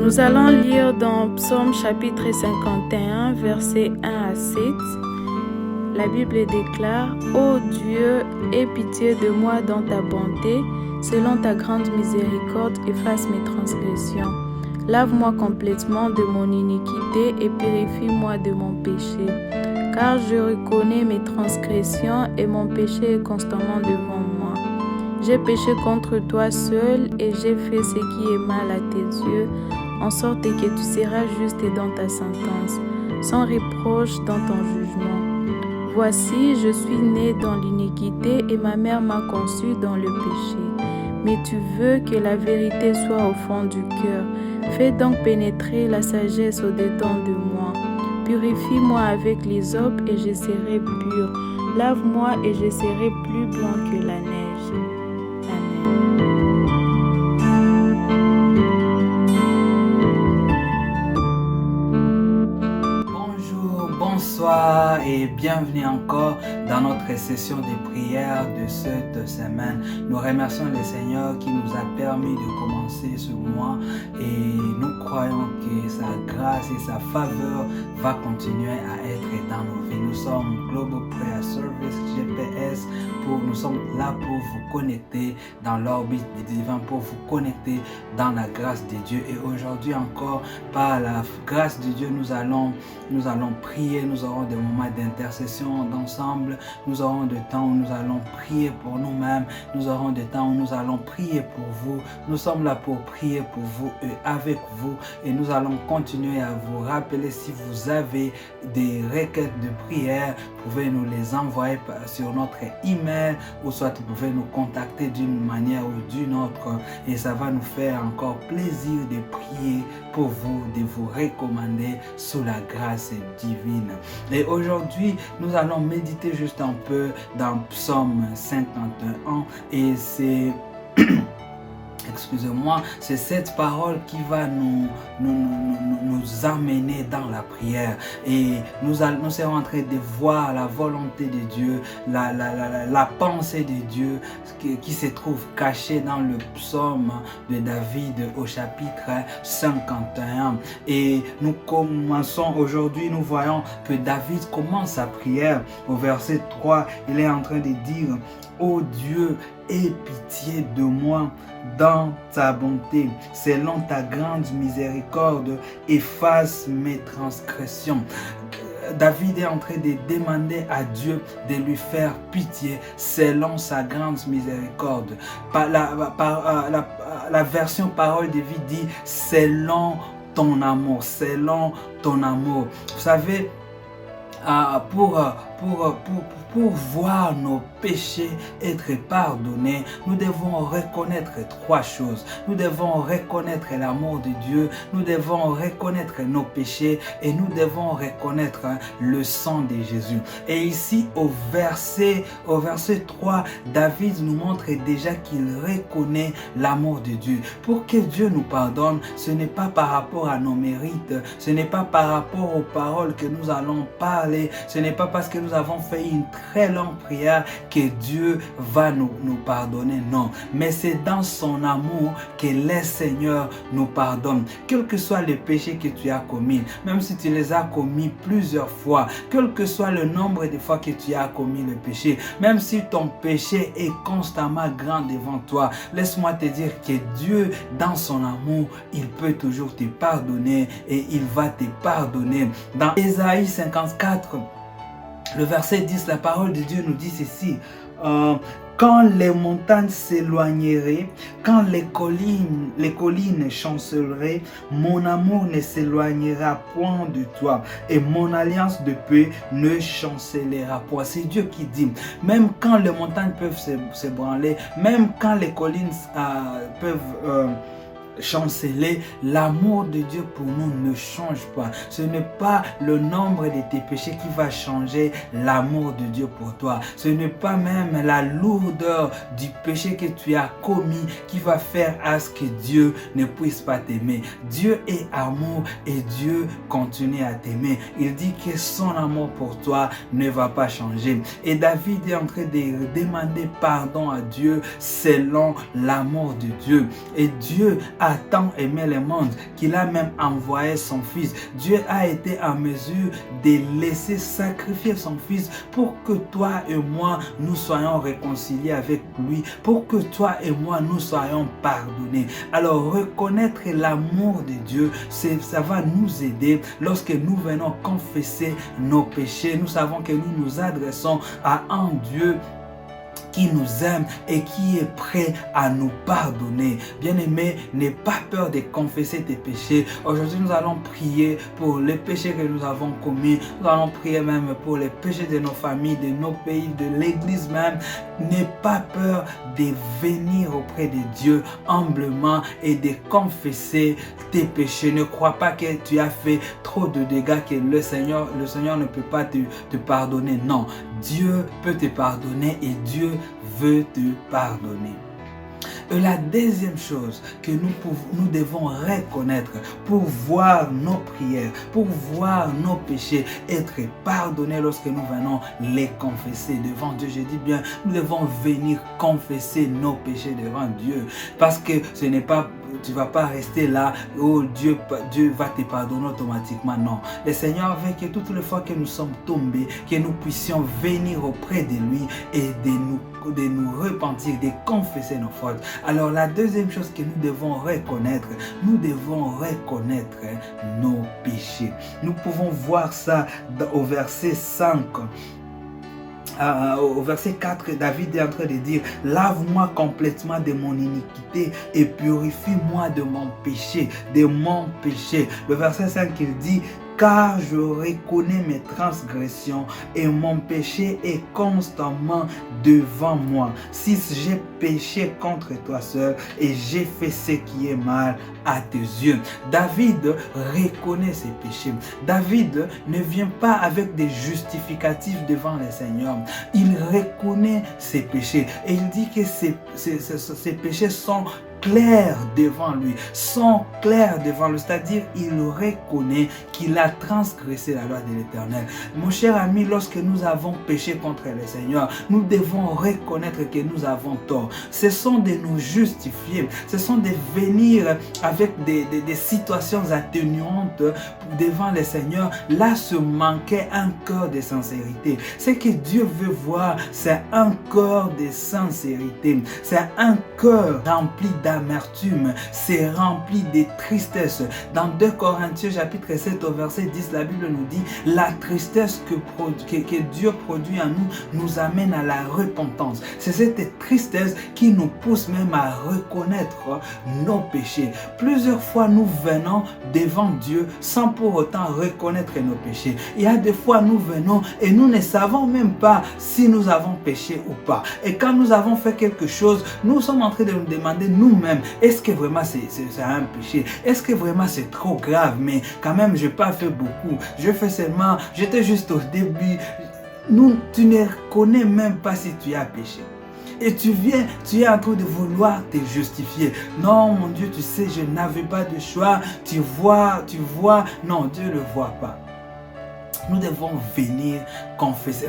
Nous allons lire dans Psaume chapitre 51, versets 1 à 7. La Bible déclare: Ô Dieu, aie pitié de moi dans ta bonté, selon ta grande miséricorde, efface mes transgressions. Lave-moi complètement de mon iniquité et purifie-moi de mon péché. Car je reconnais mes transgressions et mon péché est constamment devant moi. J'ai péché contre toi seul et j'ai fait ce qui est mal à tes yeux, en sorte que tu seras juste dans ta sentence, sans reproche dans ton jugement. Voici, je suis né dans l'iniquité et ma mère m'a conçu dans le péché. Mais tu veux que la vérité soit au fond du cœur. Fais donc pénétrer la sagesse au-dedans de moi. Purifie-moi avec l'hysope et je serai pur. Lave-moi et je serai plus blanc que la neige. Amen. Bonsoir et bienvenue encore dans notre session de prière de cette semaine. Nous remercions le Seigneur qui nous a permis de commencer ce mois et nous croyons que sa grâce et sa faveur va continuer à être dans nos vies. Nous sommes Global Prayer Service GPS. Nous sommes là pour vous connecter dans l'orbite divin, pour vous connecter dans la grâce de Dieu. Et aujourd'hui encore, par la grâce de Dieu, nous allons prier. Nous aurons des moments d'intercession d'ensemble. Nous aurons des temps où nous allons prier pour nous-mêmes. Nous aurons des temps où nous allons prier pour vous. Nous sommes là pour prier pour vous et avec vous. Et nous allons continuer à vous rappeler, si vous avez des requêtes de prière, vous pouvez nous les envoyer sur notre email, ou soit vous pouvez nous contacter d'une manière ou d'une autre. Et ça va nous faire encore plaisir de prier pour vous, de vous recommander sous la grâce divine. Et aujourd'hui, nous allons méditer juste un peu dans Psaume 51 et c'est excusez-moi, c'est cette parole qui va nous amener dans la prière. Et nous serons en train de voir la volonté de Dieu, la pensée de Dieu qui se trouve cachée dans le psaume de David au chapitre 51. Et nous commençons aujourd'hui, nous voyons que David commence sa prière au verset 3. Il est en train de dire: Ô Dieu, aie pitié de moi dans ta bonté, selon ta grande miséricorde, efface mes transgressions. David est en train de demander à Dieu de lui faire pitié selon sa grande miséricorde. La version parole de vie dit selon ton amour, selon ton amour. Vous savez, pour voir nos péchés être pardonnés, nous devons reconnaître trois choses. Nous devons reconnaître l'amour de Dieu, nous devons reconnaître nos péchés et nous devons reconnaître le sang de Jésus. Et ici au verset 3, David nous montre déjà qu'il reconnaît l'amour de Dieu. Pour que Dieu nous pardonne, ce n'est pas par rapport à nos mérites, ce n'est pas par rapport aux paroles que nous allons parler, ce n'est pas parce que nous avons fait une très longue prière que Dieu va nous pardonner, non. Mais c'est dans son amour que le Seigneur nous pardonne. Quel que soit le péché que tu as commis, même si tu les as commis plusieurs fois, quel que soit le nombre de fois que tu as commis le péché, même si ton péché est constamment grand devant toi, laisse-moi te dire que Dieu, dans son amour, il peut toujours te pardonner et il va te pardonner. Dans Ésaïe 54, le verset 10, la parole de Dieu nous dit ceci: quand les montagnes s'éloigneraient, quand les collines chanceleraient, mon amour ne s'éloignera point de toi et mon alliance de paix ne chancellera point. C'est Dieu qui dit, même quand les montagnes peuvent s'ébranler, même quand les collines peuvent chanceler, l'amour de Dieu pour nous ne change pas. Ce n'est pas le nombre de tes péchés qui va changer l'amour de Dieu pour toi. Ce n'est pas même la lourdeur du péché que tu as commis qui va faire à ce que Dieu ne puisse pas t'aimer. Dieu est amour et Dieu continue à t'aimer. Il dit que son amour pour toi ne va pas changer. Et David est en train de demander pardon à Dieu selon l'amour de Dieu. Et Dieu a tant aimé le monde qu'il a même envoyé son Fils. Dieu a été en mesure de laisser sacrifier son Fils pour que toi et moi, nous soyons réconciliés avec lui, pour que toi et moi, nous soyons pardonnés. Alors, reconnaître l'amour de Dieu, ça va nous aider lorsque nous venons confesser nos péchés. Nous savons que nous nous adressons à un Dieu qui nous aime et qui est prêt à nous pardonner. Bien-aimé, n'aie pas peur de confesser tes péchés. Aujourd'hui, nous allons prier pour les péchés que nous avons commis. Nous allons prier même pour les péchés de nos familles, de nos pays, de l'Église même. N'aie pas peur de venir auprès de Dieu humblement et de confesser tes péchés. Ne crois pas que tu as fait trop de dégâts, que le Seigneur ne peut pas te pardonner. Non, Dieu peut te pardonner et Dieu veut te pardonner. Et la deuxième chose que nous devons reconnaître pour voir nos prières, pour voir nos péchés être pardonnés lorsque nous venons les confesser devant Dieu. Je dis bien, nous devons venir confesser nos péchés devant Dieu. Parce que ce n'est pas, tu ne vas pas rester là, oh Dieu va te pardonner automatiquement. Non. Le Seigneur veut que toutes les fois que nous sommes tombés, que nous puissions venir auprès de lui et de nous repentir, de confesser nos fautes. Alors la deuxième chose que nous devons reconnaître nos péchés. Nous pouvons voir ça au verset 5. Au verset 4, David est en train de dire: lave-moi complètement de mon iniquité et purifie-moi de mon péché, Le verset 5, il dit: car je reconnais mes transgressions et mon péché est constamment devant moi. Si j'ai péché contre toi seul et j'ai fait ce qui est mal à tes yeux. David reconnaît ses péchés. David ne vient pas avec des justificatifs devant le Seigneur. Il reconnaît ses péchés et il dit que ses péchés sont clairs devant lui, c'est-à-dire il reconnaît qu'il a transgressé la loi de l'Éternel. Mon cher ami, lorsque nous avons péché contre le Seigneur, nous devons reconnaître que nous avons tort. Ce sont de nous justifier, ce sont de venir avec des situations atténuantes devant le Seigneur. Là se manquait un cœur de sincérité. Ce que Dieu veut voir, c'est un cœur de sincérité, c'est un cœur rempli d'amertume, c'est rempli de tristesse. Dans 2 Corinthiens chapitre 7 au verset 10, la Bible nous dit: la tristesse que Dieu produit en nous amène à la repentance. C'est cette tristesse qui nous pousse même à reconnaître nos péchés. Plusieurs fois nous venons devant Dieu sans pour autant reconnaître nos péchés. Il y a des fois nous venons et nous ne savons même pas si nous avons péché ou pas. Et quand nous avons fait quelque chose, nous sommes en train de nous demander nous-mêmes: est-ce que vraiment c'est un péché? Est-ce que vraiment c'est trop grave? Mais quand même, je n'ai pas fait beaucoup. Je fais seulement, j'étais juste au début. Tu ne reconnais même pas si tu as péché. Et tu es en train de vouloir te justifier. Non, mon Dieu, tu sais, je n'avais pas de choix. Tu vois. Non, Dieu ne le voit pas. Nous devons venir confesser,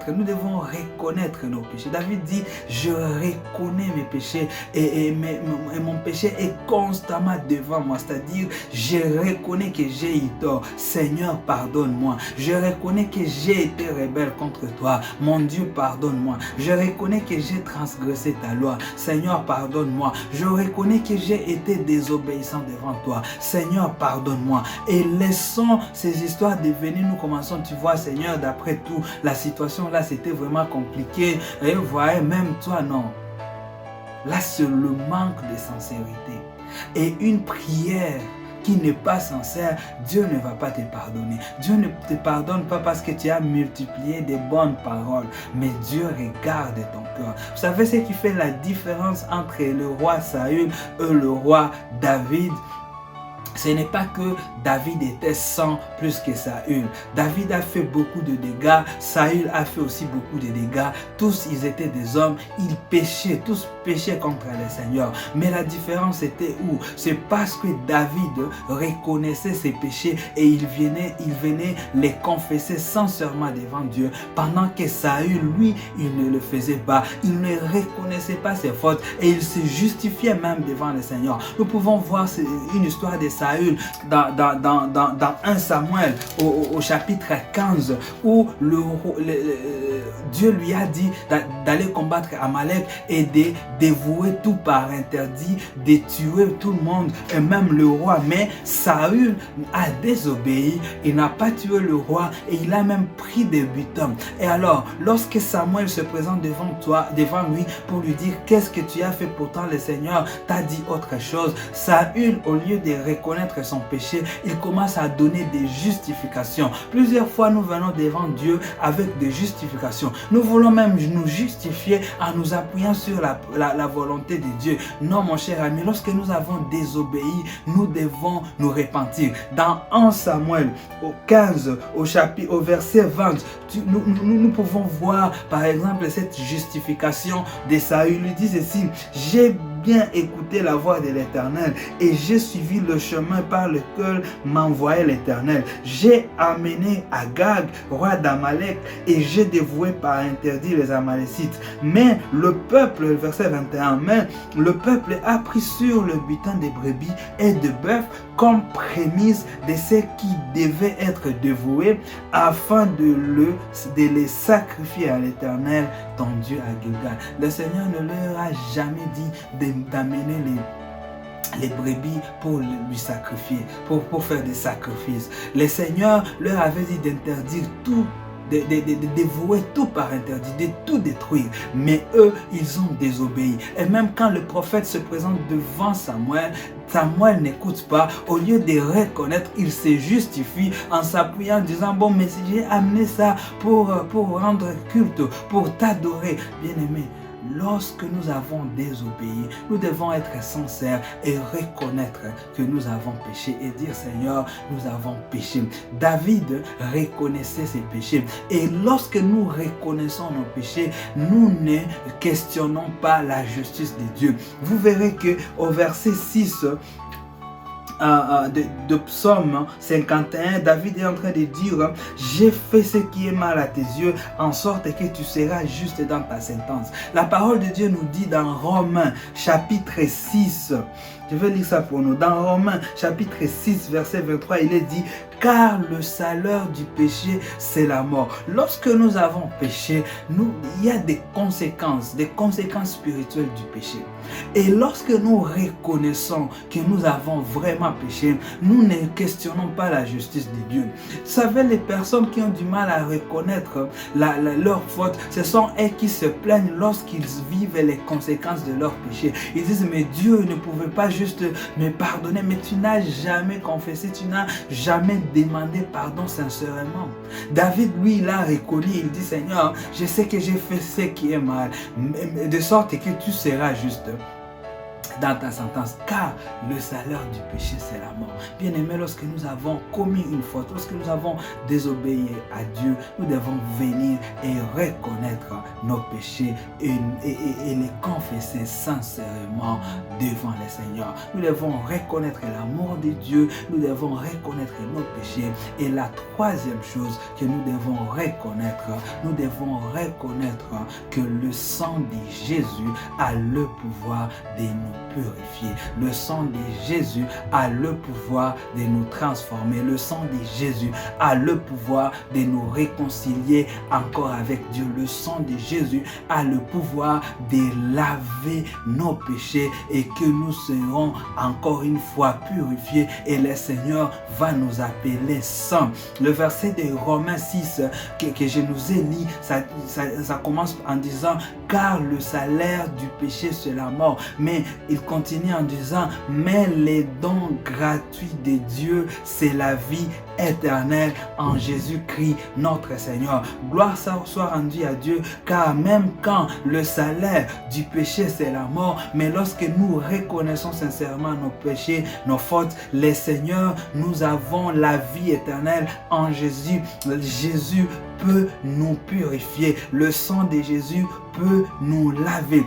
nous devons reconnaître nos péchés. David dit: je reconnais mes péchés et mon péché est constamment devant moi. C'est-à-dire, je reconnais que j'ai eu tort. Seigneur, pardonne-moi. Je reconnais que j'ai été rebelle contre toi. Mon Dieu, pardonne-moi. Je reconnais que j'ai transgressé ta loi. Seigneur, pardonne-moi. Je reconnais que j'ai été désobéissant devant toi. Seigneur, pardonne-moi. Et laissons ces histoires devenir, nous commençons, tu vois, Seigneur, d'après tout, la situation là, c'était vraiment compliqué. Et vous voyez, même toi, non. Là, c'est le manque de sincérité. Et une prière qui n'est pas sincère, Dieu ne va pas te pardonner. Dieu ne te pardonne pas parce que tu as multiplié des bonnes paroles, mais Dieu regarde ton cœur. Vous savez ce qui fait la différence entre le roi Saül et le roi David? ce n'est pas que David était sans plus que Saül. David a fait beaucoup de dégâts. Saül a fait aussi beaucoup de dégâts. Tous, ils étaient des hommes. Ils péchaient. Tous péchaient contre le Seigneur. Mais la différence était où? C'est parce que David reconnaissait ses péchés et il venait les confesser sincèrement devant Dieu. Pendant que Saül, lui, il ne le faisait pas. Il ne reconnaissait pas ses fautes et il se justifiait même devant le Seigneur. Nous pouvons voir une histoire de Saül dans 1 Samuel au chapitre 15 où Dieu lui a dit d'aller combattre Amalek et de dévouer tout par interdit, de tuer tout le monde et même le roi. Mais Saül a désobéi, il n'a pas tué le roi et il a même pris des butins. Et alors, lorsque Samuel se présente devant lui pour lui dire qu'est-ce que tu as fait, pourtant le Seigneur t'a dit autre chose, Saül, au lieu de reconnaître son péché, il commence à donner des justifications. Plusieurs fois, nous venons devant Dieu avec des justifications. Nous voulons même nous justifier en nous appuyant sur la volonté de Dieu. Non, mon cher ami, lorsque nous avons désobéi, nous devons nous repentir. Dans 1 Samuel, au 15, au verset 20, nous pouvons voir, par exemple, cette justification de Saül. Il dit ceci: j'ai bien écouté la voix de l'Éternel et j'ai suivi le chemin par lequel m'envoyait l'Éternel. J'ai amené Agag, roi d'Amalek, et j'ai dévoué par interdit les Amalécites. Mais le peuple, verset 21, mais le peuple a pris sur le butin des brebis et de bœufs comme prémisse de ce qui devait être dévoué afin de les sacrifier à l'Éternel, ton Dieu, à Gilgal. Le Seigneur ne leur a jamais dit d'amener les brebis pour lui sacrifier, pour faire des sacrifices. Le Seigneur leur avait dit d'interdire tout, de dévouer tout par interdit, de tout détruire. Mais eux, ils ont désobéi. Et même quand le prophète se présente devant Samuel, Samuel n'écoute pas. Au lieu de reconnaître, il se justifie en s'appuyant, en disant: bon, mais si j'ai amené ça pour rendre culte, pour t'adorer. Bien-aimé, lorsque nous avons désobéi, nous devons être sincères et reconnaître que nous avons péché et dire: Seigneur, nous avons péché. David reconnaissait ses péchés et lorsque nous reconnaissons nos péchés, nous ne questionnons pas la justice de Dieu. Vous verrez que au verset 6 de Psaume 51, David est en train de dire: j'ai fait ce qui est mal à tes yeux, en sorte que tu seras juste dans ta sentence. La parole de Dieu nous dit dans Romains chapitre 6, je vais lire ça pour nous. Dans Romains chapitre 6 verset 23, il est dit: car le salaire du péché, c'est la mort. Lorsque nous avons péché, il y a des conséquences spirituelles du péché. Et lorsque nous reconnaissons que nous avons vraiment péché, nous ne questionnons pas la justice de Dieu. Vous savez, les personnes qui ont du mal à reconnaître leur faute, ce sont elles qui se plaignent lorsqu'ils vivent les conséquences de leur péché. Ils disent: mais Dieu ne pouvait pas juste me pardonner, mais tu n'as jamais confessé, tu n'as jamais demandé pardon sincèrement. David, lui, il a reconnu, il dit: Seigneur, je sais que j'ai fait ce qui est mal, de sorte que tu seras juste dans ta sentence, car le salaire du péché, c'est la mort. Bien aimé, lorsque nous avons commis une faute, lorsque nous avons désobéi à Dieu, nous devons venir et reconnaître nos péchés et les confesser sincèrement devant le Seigneur. Nous devons reconnaître l'amour de Dieu, nous devons reconnaître nos péchés. Et la troisième chose que nous devons reconnaître que le sang de Jésus a le pouvoir de nous purifier. Le sang de Jésus a le pouvoir de nous transformer. Le sang de Jésus a le pouvoir de nous réconcilier encore avec Dieu. Le sang de Jésus a le pouvoir de laver nos péchés et que nous serons encore une fois purifiés et le Seigneur va nous appeler saints. Le verset de Romains 6 que je nous ai lu, ça commence en disant: car le salaire du péché, c'est la mort. Mais il continue en disant, mais les dons gratuits de Dieu, c'est la vie éternelle en Jésus-Christ notre Seigneur. Gloire soit rendue à Dieu, car même quand le salaire du péché c'est la mort, mais lorsque nous reconnaissons sincèrement nos péchés, nos fautes, les Seigneurs, nous avons la vie éternelle en Jésus. Jésus peut nous purifier. Le sang de Jésus peut nous laver.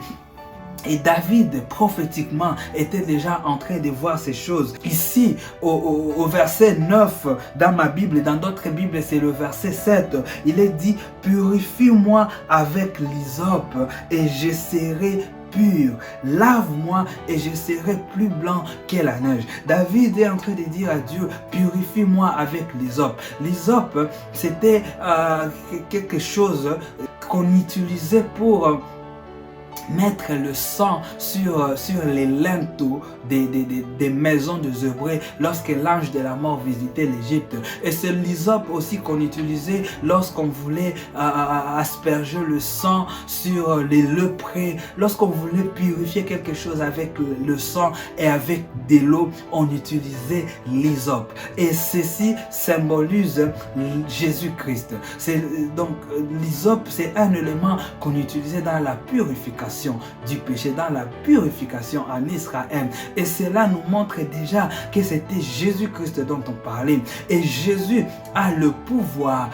Et David, prophétiquement, était déjà en train de voir ces choses. Ici, au verset 9, dans ma Bible, dans d'autres Bibles, c'est le verset 7. Il est dit, « Purifie-moi avec l'hysope et je serai pur. Lave-moi et je serai plus blanc que la neige. » David est en train de dire à Dieu, purifie-moi avec l'hysope. L'hysope, c'était quelque chose qu'on utilisait pour mettre le sang sur les linteaux des maisons des Hébreux lorsque l'ange de la mort visitait l'Égypte. Et c'est l'hysope aussi qu'on utilisait lorsqu'on voulait asperger le sang sur les lépreux, lorsqu'on voulait purifier quelque chose avec le sang et avec de l'eau, on utilisait l'hysope. Et ceci symbolise Jésus-Christ. Donc l'hysope, c'est un élément qu'on utilisait dans la purification du péché, dans la purification en Israël. Et cela nous montre déjà que c'était Jésus-Christ dont on parlait. Et Jésus a le pouvoir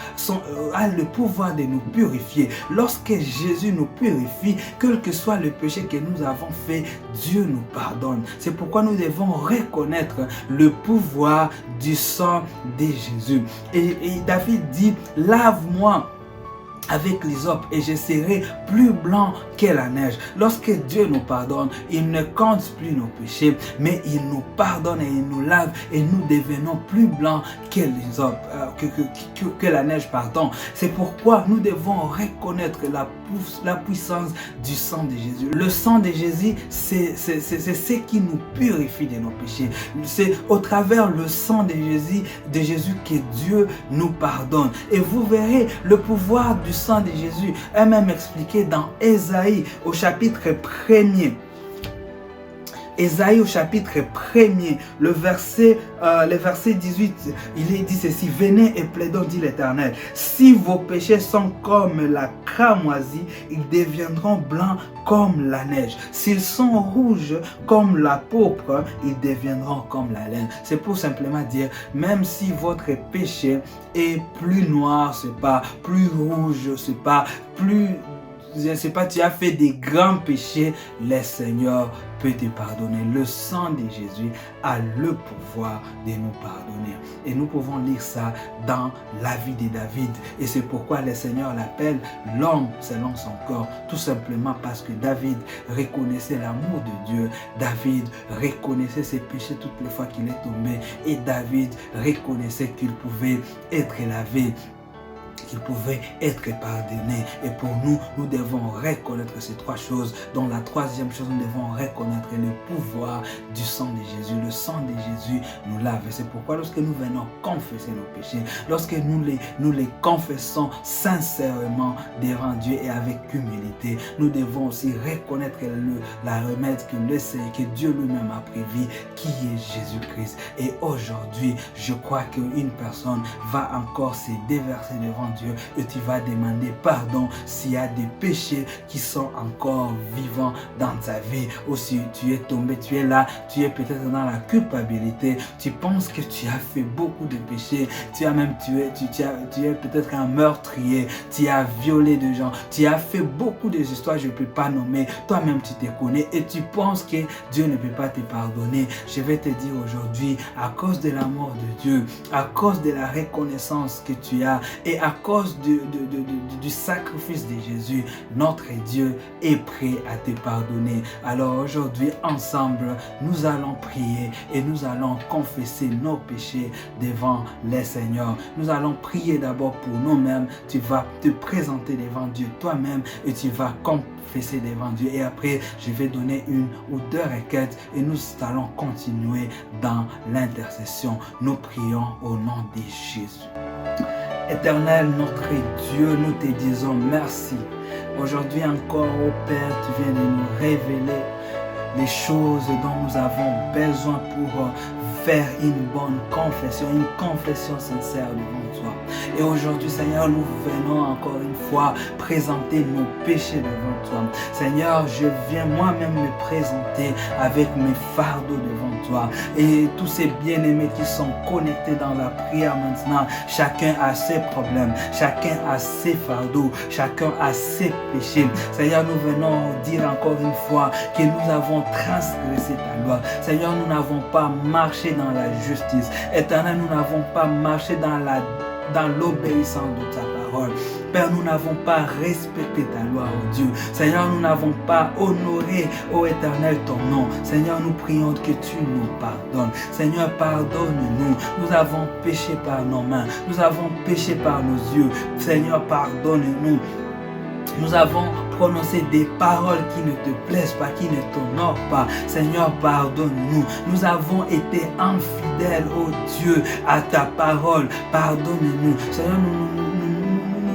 de nous purifier. Lorsque Jésus nous purifie, quel que soit le péché que nous avons fait, Dieu nous pardonne. C'est pourquoi nous devons reconnaître le pouvoir du sang de Jésus. Et David dit, lave-moi avec l'hysope et je serai plus blanc que la neige. Lorsque Dieu nous pardonne, il ne compte plus nos péchés, mais il nous pardonne et il nous lave et nous devenons plus blancs que l'hysope, que la neige, pardon. C'est pourquoi nous devons reconnaître la puissance du sang de Jésus. Le sang de Jésus, c'est ce qui nous purifie de nos péchés. C'est au travers le sang de Jésus que Dieu nous pardonne. Et vous verrez le pouvoir du sang de Jésus est même expliqué dans Ésaïe au chapitre 1er. Ésaïe au chapitre 1er, le verset 18, il est dit ceci, « Venez et plaidons, dit l'Éternel, si vos péchés sont comme la cramoisie, ils deviendront blancs comme la neige. S'ils sont rouges comme la pourpre, ils deviendront comme la laine. » C'est pour simplement dire, même si votre péché est plus noir, c'est pas plus rouge, c'est pas plus... Je ne sais pas, tu as fait des grands péchés, le Seigneur peut te pardonner. Le sang de Jésus a le pouvoir de nous pardonner. Et nous pouvons lire ça dans la vie de David. Et c'est pourquoi le Seigneur l'appelle l'homme selon son corps. Tout simplement parce que David reconnaissait l'amour de Dieu. David reconnaissait ses péchés toutes les fois qu'il est tombé. Et David reconnaissait qu'il pouvait être lavé, qu'il pouvait être pardonné. Et pour nous, nous devons reconnaître ces trois choses. Dans la troisième chose, nous devons reconnaître le pouvoir du sang de Jésus. Le sang de Jésus nous lave. Et c'est pourquoi lorsque nous venons confesser nos péchés, lorsque nous les confessons sincèrement devant Dieu et avec humilité, nous devons aussi reconnaître la remède que Dieu lui-même a prévu, qui est Jésus-Christ. Et aujourd'hui, je crois qu'une personne va encore se déverser devant Dieu et tu vas demander pardon s'il y a des péchés qui sont encore vivants dans ta vie, ou si tu es tombé, tu es là, tu es peut-être dans la culpabilité, tu penses que tu as fait beaucoup de péchés, tu es peut-être un meurtrier, tu as violé des gens, tu as fait beaucoup de histoires, je ne peux pas nommer, toi-même tu te connais et tu penses que Dieu ne peut pas te pardonner. Je vais te dire aujourd'hui, à cause de l'amour de Dieu, à cause de la reconnaissance que tu as et à cause du sacrifice de Jésus, notre Dieu est prêt à te pardonner. Alors aujourd'hui, ensemble, nous allons prier et nous allons confesser nos péchés devant le Seigneur. Nous allons prier d'abord pour nous-mêmes. Tu vas te présenter devant Dieu toi-même et tu vas confesser devant Dieu. Et après, je vais donner une ou deux requêtes et nous allons continuer dans l'intercession. Nous prions au nom de Jésus. Éternel, notre Dieu, nous te disons merci. Aujourd'hui encore, ô Père, tu viens de nous révéler les choses dont nous avons besoin pour faire une bonne confession sincère devant toi. Et aujourd'hui, Seigneur, nous venons encore une fois présenter nos péchés devant toi. Seigneur, je viens moi-même me présenter avec mes fardeaux devant toi. Et tous ces bien-aimés qui sont connectés dans la prière maintenant, chacun a ses problèmes, chacun a ses fardeaux, chacun a ses péchés. Seigneur, nous venons dire encore une fois que nous avons transgressé ta loi. Seigneur, nous n'avons pas marché dans la justice. Éternel, nous n'avons pas marché dans l'obéissance de ta parole. Père, nous n'avons pas respecté ta loi, oh Dieu. Seigneur, nous n'avons pas honoré, oh Éternel, ton nom. Seigneur, nous prions que tu nous pardonnes. Seigneur, pardonne-nous. Nous avons péché par nos mains. Nous avons péché par nos yeux. Seigneur, pardonne-nous. Nous avons prononcé des paroles qui ne te plaisent pas, qui ne t'honorent pas. Seigneur, pardonne-nous. Nous avons été infidèles, oh Dieu, à ta parole. Pardonne-nous. Seigneur,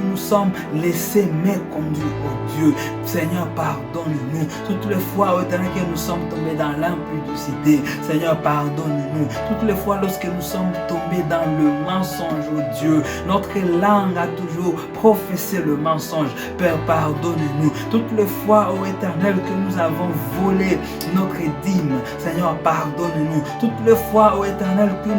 nous sommes laissés méconduits, oh Dieu. Seigneur, pardonne-nous. Toutes les fois, oh Éternel, que nous sommes tombés dans l'impudicité. Seigneur, pardonne-nous. Toutes les fois, lorsque nous sommes tombés dans le mensonge, oh Dieu, notre langue a toujours professé le mensonge. Père, pardonne-nous. Toutes les fois, oh Éternel, que nous avons volé notre dîme. Seigneur, pardonne-nous. Toutes les fois, oh Éternel, que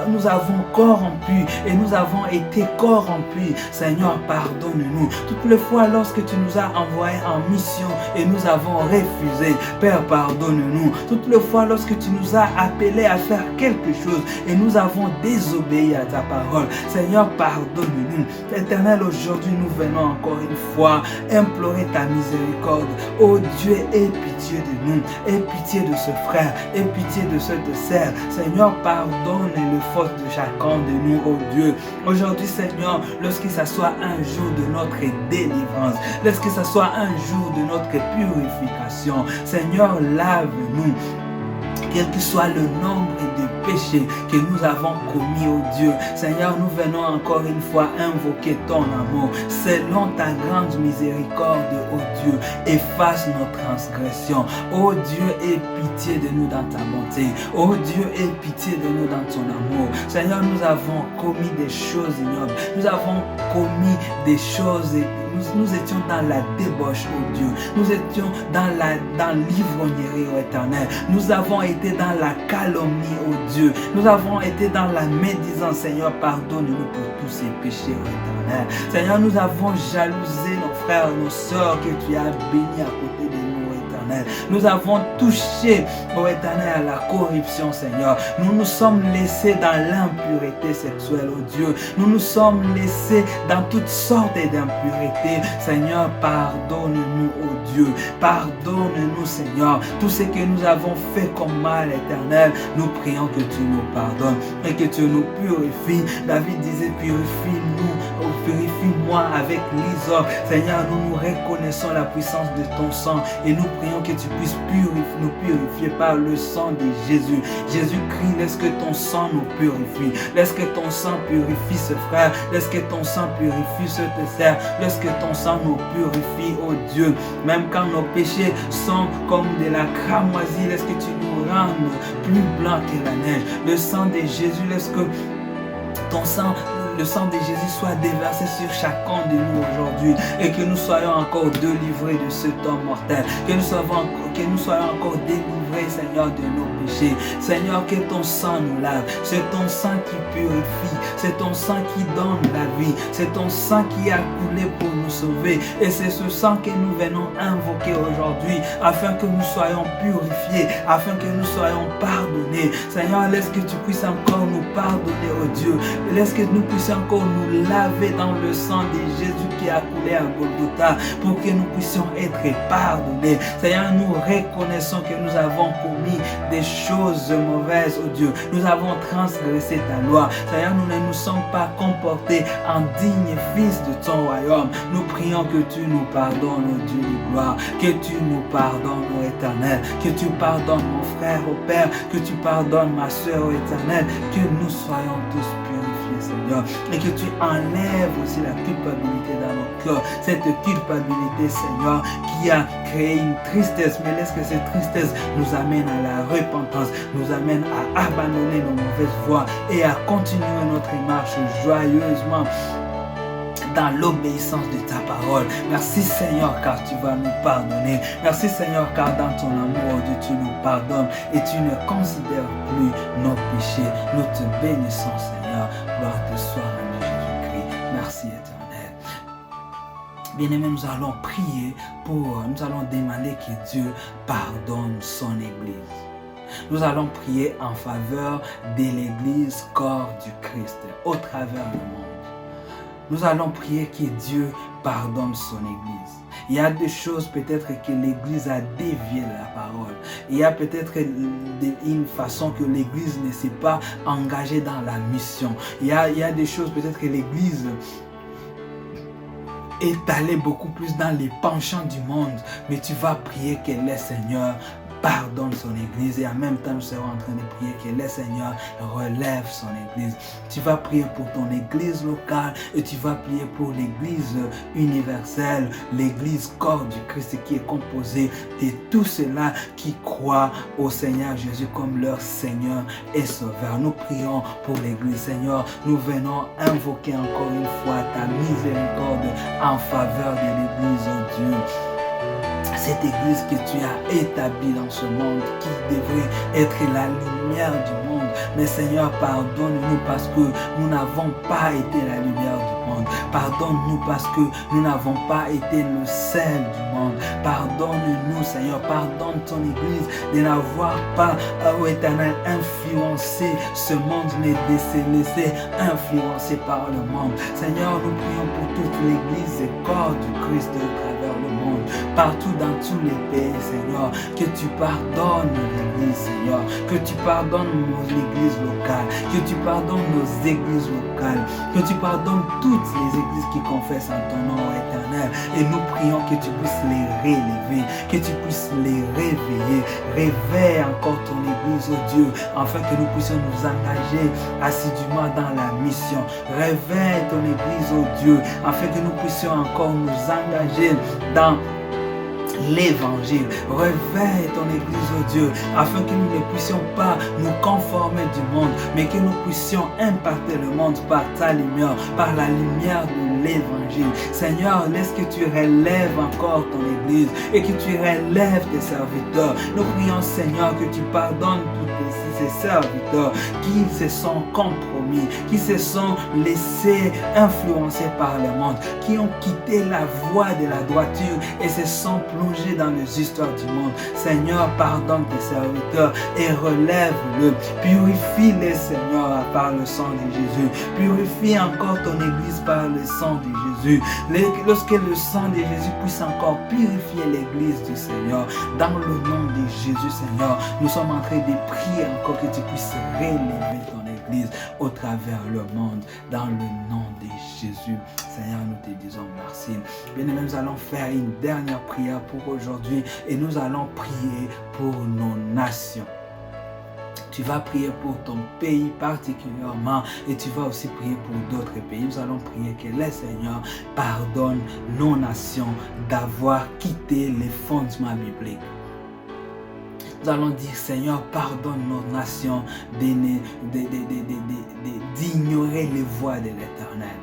nous avons corrompu et nous avons été corrompus. Seigneur, pardonne-nous. Toutes les fois, lorsque tu nous as envoyés en mission et nous avons refusé. Père, pardonne-nous. Toutes les fois, lorsque tu nous as appelés à faire quelque chose et nous avons désobéi à ta parole. Seigneur, pardonne-nous. Éternel, aujourd'hui, nous venons encore une fois implorer ta miséricorde. Oh Dieu, aie pitié de nous. Aie pitié de ce frère. Aie pitié de cette sœur. Seigneur, pardonne les fautes de chacun de nous, oh Dieu. Aujourd'hui, Seigneur, lorsque ça soit un jour de notre délivrance, lorsque ça soit un jour de notre purification, Seigneur, lave-nous. Quel que soit le nombre de péchés que nous avons commis, oh Dieu. Seigneur, nous venons encore une fois invoquer ton amour. Selon ta grande miséricorde, oh Dieu, efface nos transgressions. Oh Dieu, aie pitié de nous dans ta bonté. Oh Dieu, aie pitié de nous dans ton amour. Seigneur, nous avons commis des choses ignobles. Nous avons commis des choses. Nous étions dans la débauche, oh Dieu. Nous étions dans l'ivrognerie, oh Éternel. Nous avons été dans la calomnie, oh Dieu. Nous avons été dans la médisance. Seigneur, pardonne-nous pour tous ces péchés, oh Éternel. Seigneur, nous avons jalousé nos frères, nos sœurs que tu as bénis à côté de nous, oh Éternel. Nous avons touché, oh Éternel, à la corruption, Seigneur. Nous nous sommes laissés dans l'impureté sexuelle, oh Dieu. Nous nous sommes laissés dans toutes sortes d'impuretés. Seigneur, pardonne-nous, oh Dieu. Pardonne-nous, Seigneur. Tout ce que nous avons fait comme mal, Éternel, nous prions que tu nous pardonnes et que tu nous purifies. David disait, purifie-nous, purifie-moi avec l'hysope. Seigneur, nous reconnaissons la puissance de ton sang et nous prions que tu puisses nous purifier par le sang de Jésus. Jésus-Christ, laisse que ton sang nous purifie. Laisse que ton sang purifie ce frère. Laisse que ton sang purifie cette sœur. Laisse que ton sang nous purifie, oh Dieu. Même quand nos péchés sont comme de la cramoisie, laisse que tu nous rendes plus blancs que la neige. Le sang de Jésus, laisse que ton sang, le sang de Jésus soit déversé sur chacun de nous aujourd'hui et que nous soyons encore délivrés de ce temps mortel. Que nous soyons encore délivrés, Seigneur, de nos péchés. Seigneur, que ton sang nous lave. C'est ton sang qui purifie. C'est ton sang qui donne la vie. C'est ton sang qui a coulé pour nous sauver. Et c'est ce sang que nous venons invoquer aujourd'hui afin que nous soyons purifiés, afin que nous soyons pardonnés. Seigneur, laisse que tu puisses encore nous pardonner, oh Dieu. Laisse que nous puissions encore nous laver dans le sang de Jésus qui a coulé à Golgotha pour que nous puissions être pardonnés. Seigneur, nous reconnaissons que nous avons commis des choses mauvaises, oh Dieu. Nous avons transgressé ta loi. Seigneur, nous ne nous sommes pas comportés en dignes fils de ton royaume. Nous prions que tu nous pardonnes, oh Dieu de gloire. Que tu nous pardonnes, oh Éternel. Que tu pardonnes mon frère, oh Père. Que tu pardonnes ma soeur, oh Éternel. Que nous soyons tous purifiés. purifier, Seigneur, et que tu enlèves aussi la culpabilité dans nos cœurs, cette culpabilité, Seigneur, qui a créé une tristesse, mais laisse que cette tristesse nous amène à la repentance, nous amène à abandonner nos mauvaises voies et à continuer notre marche joyeusement dans l'obéissance de ta parole. Merci Seigneur car tu vas nous pardonner. Merci Seigneur car dans ton amour Dieu tu nous pardonnes et tu ne considères plus nos péchés. Nous te bénissons Seigneur. Gloire te soit rendue Jésus-Christ. Merci éternel. Bien-aimés, nous allons prier nous allons demander que Dieu pardonne son Église. Nous allons prier en faveur de l'Église, corps du Christ, au travers du monde. Nous allons prier que Dieu pardonne son Église. Il y a des choses peut-être que l'Église a dévié de la parole. Il y a peut-être une façon que l'Église ne s'est pas engagée dans la mission. Il y a des choses peut-être que l'Église est allée beaucoup plus dans les penchants du monde. Mais tu vas prier que le Seigneur pardonne son Église et en même temps nous serons en train de prier que le Seigneur relève son Église. Tu vas prier pour ton Église locale et tu vas prier pour l'Église universelle, l'Église corps du Christ qui est composée de tous ceux-là qui croient au Seigneur Jésus comme leur Seigneur et Sauveur. Nous prions pour l'Église. Seigneur, nous venons invoquer encore une fois ta miséricorde en faveur de l'Église, oh Dieu. Cette Église que tu as établie dans ce monde, qui devrait être la lumière du monde. Mais Seigneur, pardonne-nous parce que nous n'avons pas été la lumière du monde. Pardonne-nous parce que nous n'avons pas été le sel du monde. Pardonne-nous, Seigneur, pardonne ton Église de n'avoir pas, ô Éternel, influencé ce monde, mais de se laisser influencer par le monde. Seigneur, nous prions pour toute l'Église et corps du Christ au travers le monde, partout dans tous les pays, Seigneur, que tu pardonnes l'Église, Seigneur, que tu pardonnes l'Église locale, que tu pardonnes nos églises locales, que tu pardonnes toutes les églises qui confessent en ton nom éternel. Et nous prions que tu puisses les relever, que tu puisses les réveiller. Réveille encore ton Église, oh Dieu, afin que nous puissions nous engager assidûment dans la mission. Réveille ton Église, oh Dieu, afin que nous puissions encore nous engager dans l'Évangile. Réveille ton Église, oh Dieu, afin que nous ne puissions pas nous conformer du monde, mais que nous puissions impacter le monde par ta lumière, par la lumière de l'Évangile. Seigneur, laisse que tu relèves encore ton Église et que tu relèves tes serviteurs. Nous prions, Seigneur, que tu pardonnes tous ces serviteurs qui se sont compromis, qui se sont laissés influencer par le monde, qui ont quitté la voie de la droiture et se sont plongés dans les histoires du monde. Seigneur, pardonne tes serviteurs et relève-le. Purifie-les, Seigneur, par le sang de Jésus. Purifie encore ton Église par le sang de Jésus. Lorsque le sang de Jésus puisse encore purifier l'Église du Seigneur, dans le nom de Jésus, Seigneur, nous sommes en train de prier encore que tu puisses relever ton Église au travers le monde, dans le nom de Jésus. Seigneur, nous te disons merci. Bien-aimés, nous allons faire une dernière prière pour aujourd'hui et nous allons prier pour nos nations. Tu vas prier pour ton pays particulièrement et tu vas aussi prier pour d'autres pays. Nous allons prier que le Seigneur pardonne nos nations d'avoir quitté les fondements bibliques. Nous allons dire, Seigneur, pardonne nos nations d'ignorer les voies de l'Éternel.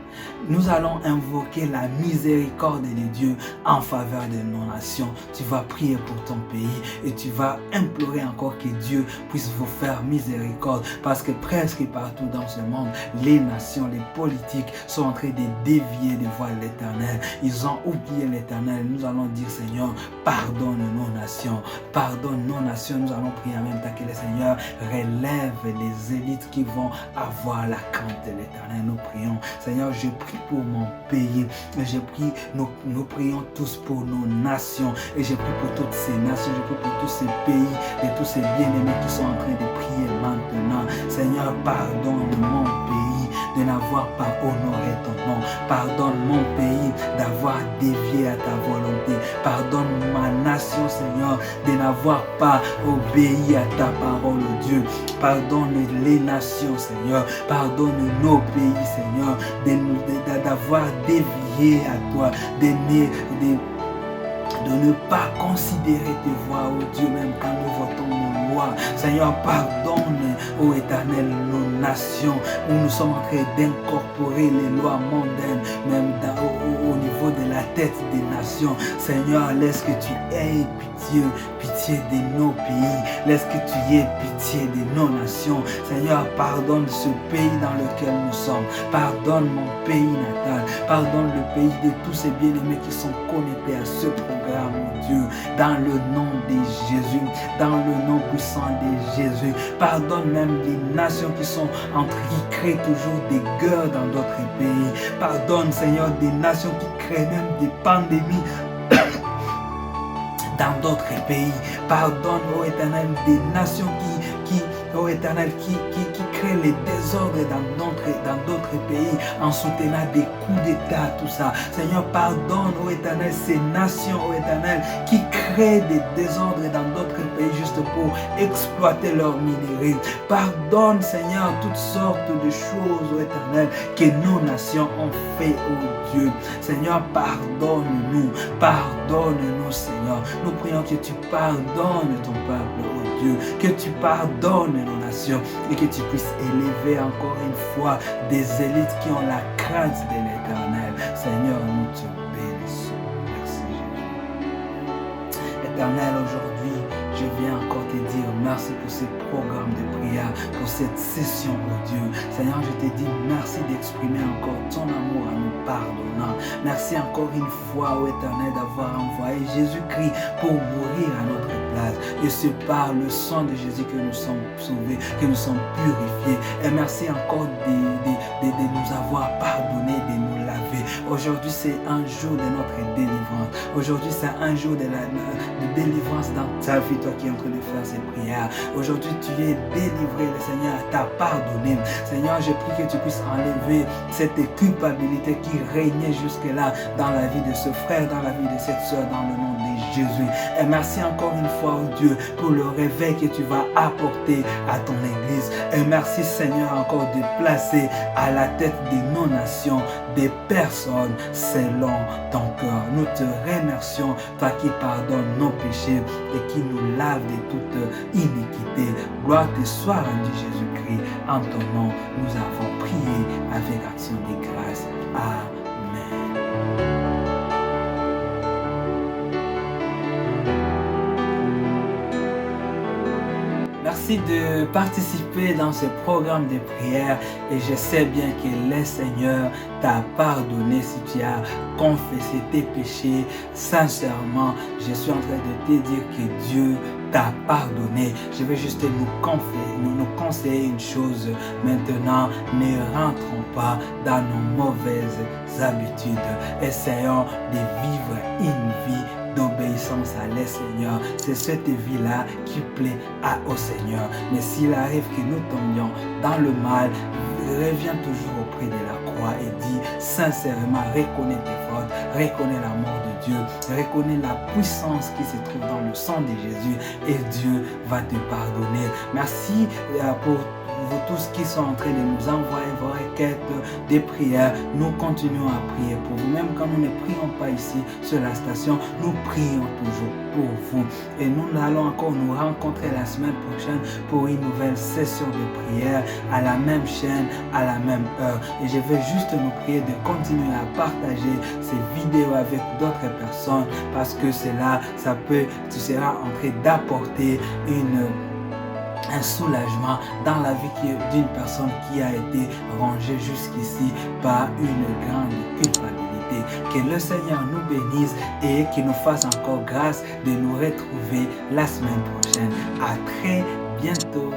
Nous allons invoquer la miséricorde de Dieu en faveur de nos nations. Tu vas prier pour ton pays et tu vas implorer encore que Dieu puisse vous faire miséricorde, parce que presque partout dans ce monde, les nations, les politiques sont en train de dévier des voies de l'Éternel. Ils ont oublié l'Éternel. Nous allons dire, Seigneur, pardonne nos nations. Pardonne nos nations. Nous allons prier en même temps que le Seigneur relève les élites qui vont avoir la crainte de l'Éternel. Nous prions. Seigneur, je prie pour mon pays. Je prie, nous prions tous pour nos nations. Et je prie pour toutes ces nations. Je prie pour tous ces pays et tous ces bien-aimés qui sont en train de prier maintenant. Seigneur, pardonne mon pays de n'avoir pas honoré ton nom. Pardonne mon pays d'avoir dévié à ta volonté. Pardonne ma nation, Seigneur, de n'avoir pas obéi à ta parole, oh Dieu. Pardonne les nations, Seigneur. Pardonne nos pays, Seigneur, d'avoir dévié à toi, de ne pas considérer tes voix, oh Dieu, même quand nous votons nos lois. Seigneur, pardonne, oh Éternel, nos nations, où nous sommes en train d'incorporer les lois mondaines, même au niveau de la tête des nations. Seigneur, laisse que tu aies pitié de nos pays. Laisse que tu aies pitié de nos nations. Seigneur, pardonne ce pays dans lequel nous sommes. Pardonne mon pays natal. Pardonne le pays de tous ces bien-aimés qui sont connectés à ce programme, mon Dieu. Dans le nom de Jésus. Dans le nom puissant de Jésus. Pardonne même les nations qui créent toujours des guerres dans d'autres pays. Pardonne, Seigneur, des nations qui créent même des pandémies dans d'autres pays. Pardonne, ô Éternel, des nations qui créent les désordres dans d'autres pays en soutenant des coups d'État, tout ça. Seigneur, pardonne, ô Éternel, ces nations, ô Éternel, qui créent des désordres dans d'autres pays juste pour exploiter leurs minerais. Pardonne, Seigneur, toutes sortes de choses, ô Éternel, que nos nations ont fait, ô Dieu. Seigneur, pardonne-nous, Seigneur. Nous prions que tu pardonnes ton peuple, ô Dieu, que tu pardonnes nos nations et que tu puisses élever encore une fois des élites qui ont la crainte de l'Éternel. Seigneur, nous te bénissons. Merci Jésus. Éternel, aujourd'hui, je viens encore te dire merci pour ce programme de prière, pour cette session, oh Dieu. Seigneur, je te dis merci d'exprimer encore ton amour en nous pardonnant. Merci encore une fois, oh Éternel, d'avoir envoyé Jésus-Christ pour mourir à notre place. Et c'est par le sang de Jésus que nous sommes sauvés, que nous sommes purifiés. Et merci encore de nous avoir pardonné, de nous laver. Aujourd'hui, c'est un jour de notre délivrance. Aujourd'hui, c'est un jour de délivrance dans ta vie, toi qui es en train de faire ces prières. Aujourd'hui, tu es délivré, le Seigneur t'a pardonné. Seigneur, je prie que tu puisses enlever cette culpabilité qui régnait jusque-là dans la vie de ce frère, dans la vie de cette soeur, dans le nom de Jésus. Et merci encore une fois, oh Dieu, pour le réveil que tu vas apporter à ton Église. Et merci, Seigneur, encore de placer à la tête de nos nations des personnes selon ton cœur. Nous te remercions, toi qui pardonnes nos péchés et qui nous lave de toute iniquité. Gloire te soit rendue, Jésus-Christ. En ton nom, nous avons prié avec action de grâce. Amen. Merci de participer dans ce programme de prière et je sais bien que le Seigneur t'a pardonné si tu as confessé tes péchés sincèrement. Je suis en train de te dire que Dieu t'a pardonné. Je vais juste nous conseiller une chose maintenant. Ne rentrons pas dans nos mauvaises habitudes. Essayons de vivre une vie d'obéissance à le Seigneur. C'est cette vie-là qui plaît au Seigneur. Mais s'il arrive que nous tombions dans le mal, reviens toujours auprès de la croix et dis sincèrement, reconnais tes fautes, reconnais l'amour de Dieu, reconnais la puissance qui se trouve dans le sang de Jésus et Dieu va te pardonner. Merci pour vous tous qui sont en train de nous envoyer vos requêtes, des prières. Nous continuons à prier pour vous. Même quand nous ne prions pas ici sur la station, nous prions toujours pour vous. Et nous allons encore nous rencontrer la semaine prochaine pour une nouvelle session de prière à la même chaîne, à la même heure. Et je vais juste nous prier de continuer à partager ces vidéos avec d'autres personnes parce que cela, tu seras en train d'apporter un soulagement dans la vie d'une personne qui a été rongée jusqu'ici par une grande culpabilité. Que le Seigneur nous bénisse et qu'il nous fasse encore grâce de nous retrouver la semaine prochaine. À très bientôt.